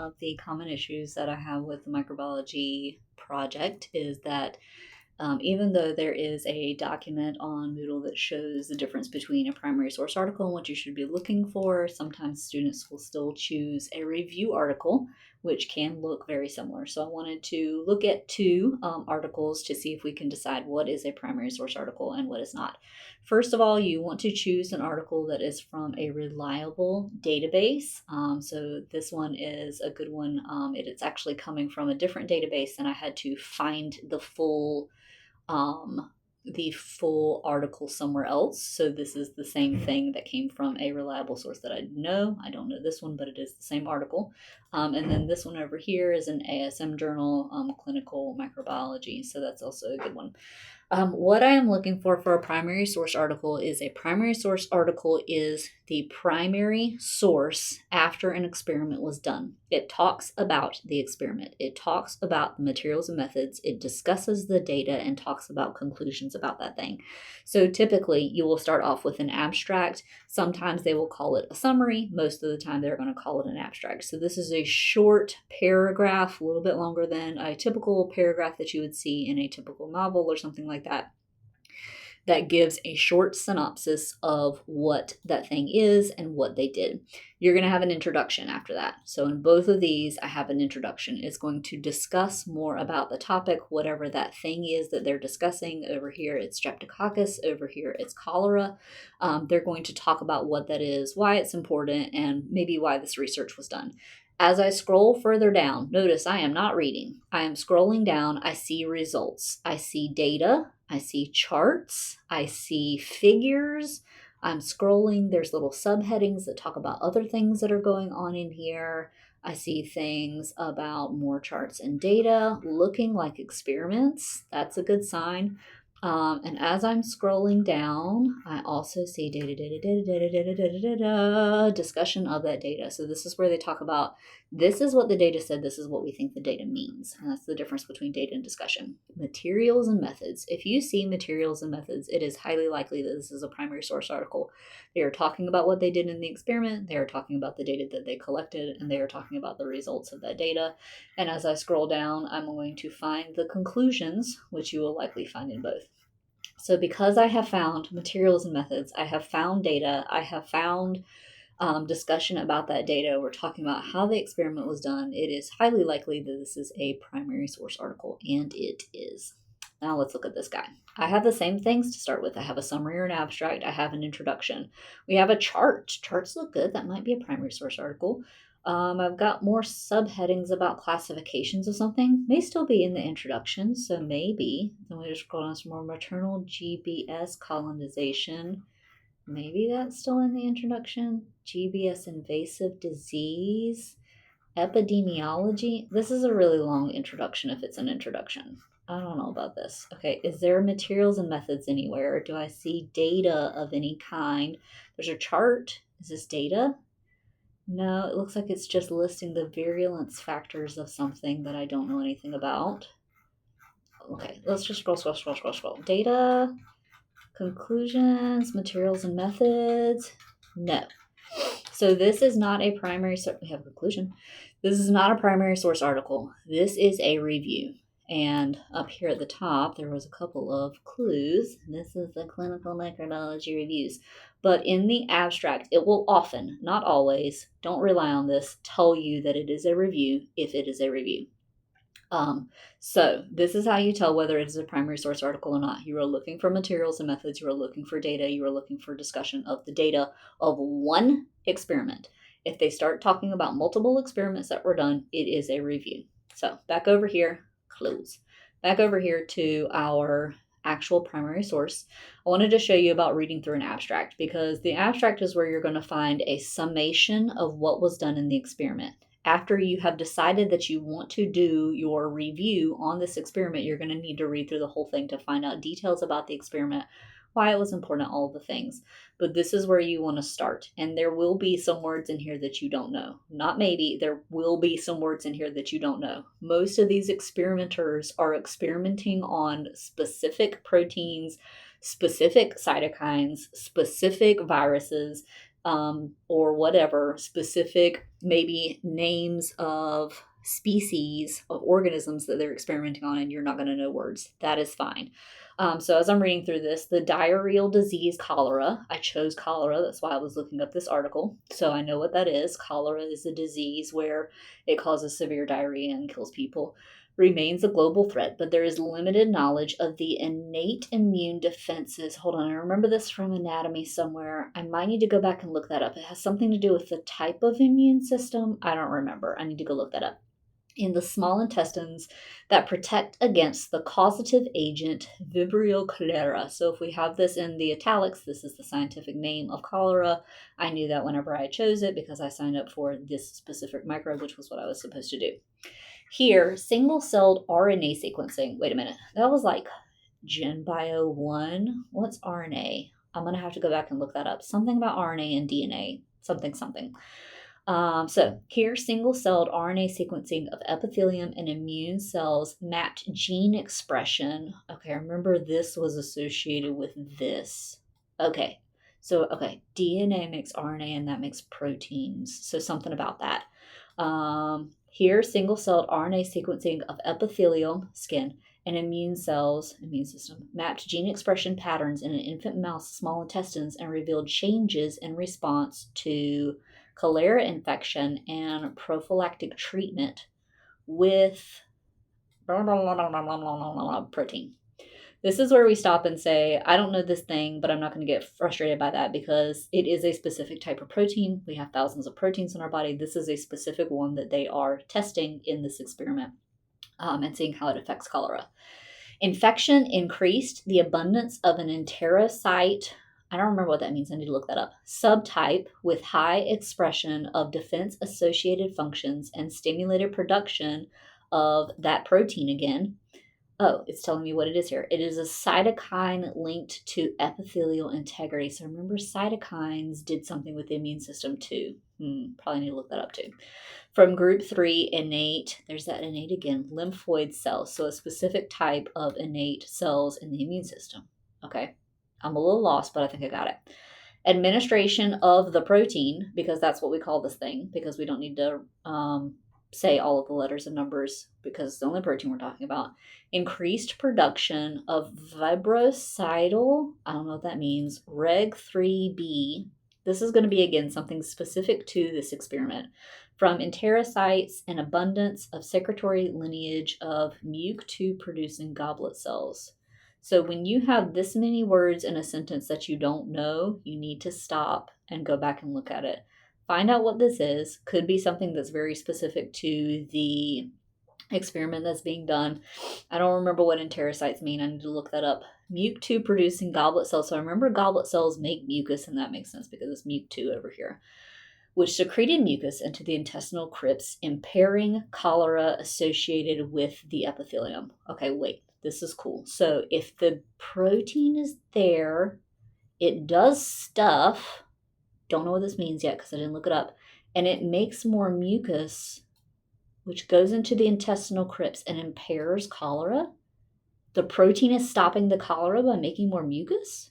of the common issues that I have with the microbiology project is that even though there is a document on Moodle that shows the difference between a primary source article and what you should be looking for, sometimes students will still choose a review article, which can look very similar. So I wanted to look at two articles to see if we can decide what is a primary source article and what is not. First of all, you want to choose an article that is from a reliable database. So this one is a good one. It's actually coming from a different database, and I had to find um, the full article somewhere else. So this is the same thing that came from a reliable source that I know. I don't know this one, but it is the same article. And then this one over here is an ASM journal, Clinical Microbiology. So that's also a good one. What I am looking for a primary source article is a primary source article is the primary source after an experiment was done. It talks about the experiment. It talks about the materials and methods. It discusses the data and talks about conclusions about that thing. So typically you will start off with an abstract. Sometimes they will call it a summary. Most of the time they're going to call it an abstract. So this is a short paragraph, a little bit longer than a typical paragraph that you would see in a typical novel or something like that, that gives a short synopsis of what that thing is and what they did. You're going to have an introduction after that. So in both of these, I have an introduction. It's going to discuss more about the topic, whatever that thing is that they're discussing. Over here, it's streptococcus. Over here, it's cholera. They're going to talk about what that is, why it's important, and maybe why this research was done. As I scroll further down, notice I am not reading. I am scrolling down. I see results. I see data. I see charts. I see figures. I'm scrolling. There's little subheadings that talk about other things that are going on in here. I see things about more charts and data looking like experiments. That's a good sign. And as I'm scrolling down, I also see discussion of that data. So this is where they talk about, this is what the data said, this is what we think the data means. And that's the difference between data and discussion. Materials and methods. If you see materials and methods, it is highly likely that this is a primary source article. They are talking about what they did in the experiment, they are talking about the data that they collected, and they are talking about the results of that data. And as I scroll down, I'm going to find the conclusions, which you will likely find in both. So because I have found materials and methods, I have found data, I have found discussion about that data, we're talking about how the experiment was done, it is highly likely that this is a primary source article, and it is. Now let's look at this guy. I have the same things to start with. I have a summary or an abstract. I have an introduction. We have a chart. Charts look good. That might be a primary source article. I've got more subheadings about classifications of something. May still be in the introduction, so maybe. Then we just scroll down some more maternal GBS colonization. Maybe that's still in the introduction. GBS invasive disease. Epidemiology. This is a really long introduction if it's an introduction. I don't know about this. Okay, is there materials and methods anywhere? Do I see data of any kind? There's a chart. Is this data? No, it looks like it's just listing the virulence factors of something that I don't know anything about. Okay, let's just scroll. Data, conclusions, materials and methods. No. So this is not a primary source. We have a conclusion. This is not a primary source article. This is a review. And up here at the top, there was a couple of clues. This is the clinical microbiology reviews. But in the abstract, it will often, not always, don't rely on this, tell you that it is a review if it is a review. So this is how you tell whether it is a primary source article or not. You are looking for materials and methods. You are looking for data. You are looking for discussion of the data of one experiment. If they start talking about multiple experiments that were done, it is a review. So back over here, close. Back over here to our actual primary source. I wanted to show you about reading through an abstract, because the abstract is where you're going to find a summation of what was done in the experiment. After you have decided that you want to do your review on this experiment, you're going to need to read through the whole thing to find out details about the experiment, why it was important, all the things. But this is where you want to start. And there will be some words in here that you don't know. Not maybe, there will be some words in here that you don't know. Most of these experimenters are experimenting on specific proteins, specific cytokines, specific viruses. or whatever, specific maybe names of species of organisms that they're experimenting on, and you're not going to know words. That is fine. So as I'm reading through this, the diarrheal disease cholera, I chose cholera. That's why I was looking up this article. So I know what that is. Cholera is a disease where it causes severe diarrhea and kills people. Remains a global threat, but there is limited knowledge of the innate immune defenses. Hold on, I remember this from anatomy somewhere. I might need to go back and look that up. It has something to do with the type of immune system. I don't remember. I need to go look that up. In the small intestines that protect against the causative agent Vibrio cholera. So if we have this in the italics, this is the scientific name of cholera. I knew that whenever I chose it because I signed up for this specific microbe, which was what I was supposed to do. Here, single-celled RNA sequencing. Wait a minute. That was like GenBio 1. What's RNA? I'm going to have to go back and look that up. Something about RNA and DNA. Something. So here, single-celled RNA sequencing of epithelium and immune cells mapped gene expression. Okay, I remember this was associated with this. Okay, so DNA makes RNA and that makes proteins. So something about that. Here, single-celled RNA sequencing of epithelium, skin, and immune cells, immune system, mapped gene expression patterns in an infant mouse small intestines and revealed changes in response to cholera infection and prophylactic treatment with protein. This is where we stop and say, I don't know this thing, but I'm not going to get frustrated by that because it is a specific type of protein. We have thousands of proteins in our body. This is a specific one that they are testing in this experiment and seeing how it affects cholera. Infection increased the abundance of an enterocyte. I don't remember what that means. I need to look that up. Subtype with high expression of defense-associated functions and stimulated production of that protein again. Oh, it's telling me what it is here. It is a cytokine linked to epithelial integrity. So remember, cytokines did something with the immune system too. Probably need to look that up too. From group 3, innate, there's that innate again, lymphoid cells. So a specific type of innate cells in the immune system. Okay, I'm a little lost, but I think I got it. Administration of the protein, because that's what we call this thing, because we don't need to say all of the letters and numbers because it's the only protein we're talking about. Increased production of fibrocidal, I don't know what that means, Reg3B. This is going to be, again, something specific to this experiment. From enterocytes, an abundance of secretory lineage of MUC2 producing goblet cells. So when you have this many words in a sentence that you don't know, you need to stop and go back and look at it. Find out what this is. Could be something that's very specific to the experiment that's being done. I don't remember what enterocytes mean. I need to look that up. MUC2 producing goblet cells. So I remember goblet cells make mucus, and that makes sense because it's MUC2 over here, which secreted mucus into the intestinal crypts, impairing cholera associated with the epithelium. Okay, wait, this is cool. So if the protein is there, it does stuff. Don't know what this means yet because I didn't look it up. And it makes more mucus, which goes into the intestinal crypts and impairs cholera. The protein is stopping the cholera by making more mucus?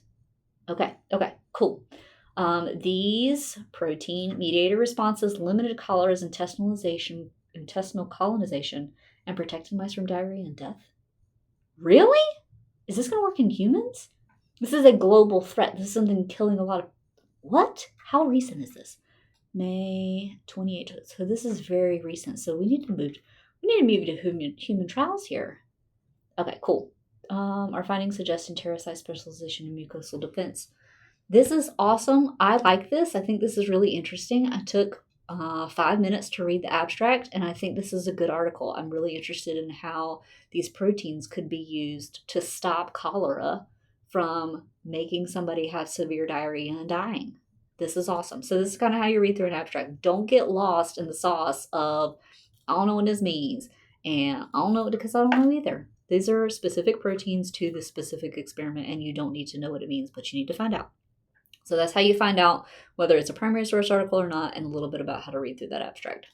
Okay, cool. These protein-mediated responses limited cholera's intestinal colonization and protected mice from diarrhea and death. Really? Is this going to work in humans? This is a global threat. This is something killing a lot of... What? How recent is this? May 28th. So this is very recent. So we need to move to human trials here. Okay, cool. Our findings suggest enterocyte specialization in mucosal defense. This is awesome. I like this. I think this is really interesting. I took 5 minutes to read the abstract, and I think this is a good article. I'm really interested in how these proteins could be used to stop cholera from making somebody have severe diarrhea and dying. This is awesome. So this is kind of how you read through an abstract. Don't get lost in the sauce of, I don't know what this means, and I don't know because I don't know either. These are specific proteins to the specific experiment, and you don't need to know what it means, but you need to find out. So that's how you find out whether it's a primary source article or not, and a little bit about how to read through that abstract.